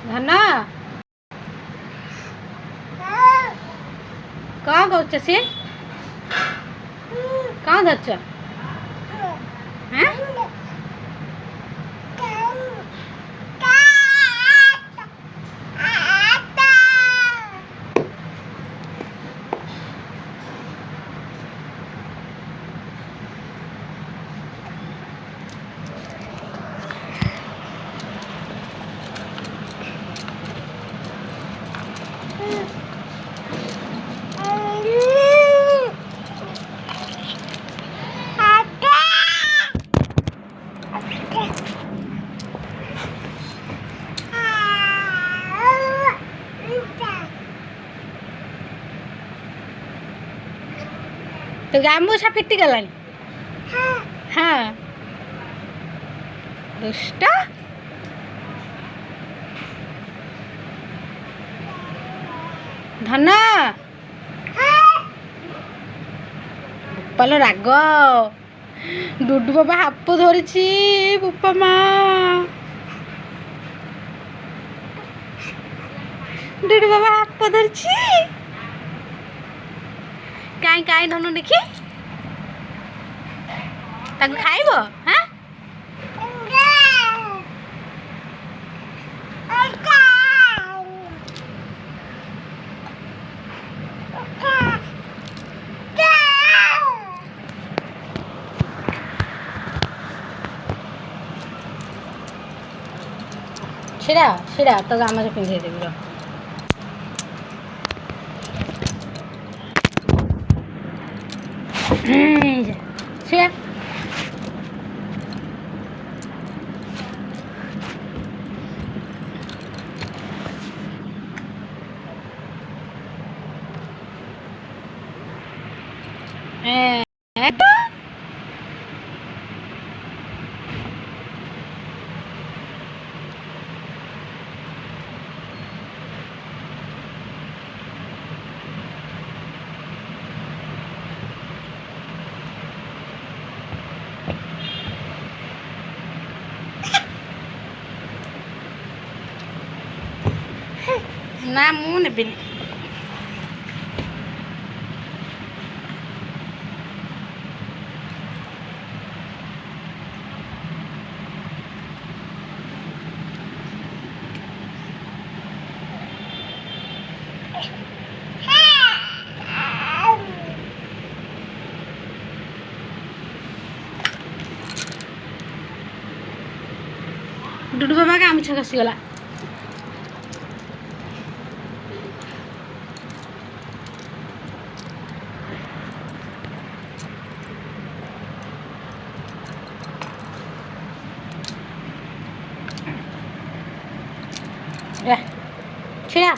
ଧନ କ'ଣ କରୁଛ ସିଏ? କ'ଣ ଧରିଛ? तो गामूछा फिटी गलानी। हाँ दुष्ट धन बोपालो राग डुडू बाबा हाप धरी बोपा माँ डुडू बाबा हाप धरी काई काई धनु देखी ताको खाइबो। हाँ छिड़ा छिड़ा तो गामछा पिंधे देबी रो। छिड़ा ना मुँह नेबिनी। डुडू बाबा गामछा खसीगला। छिड़ा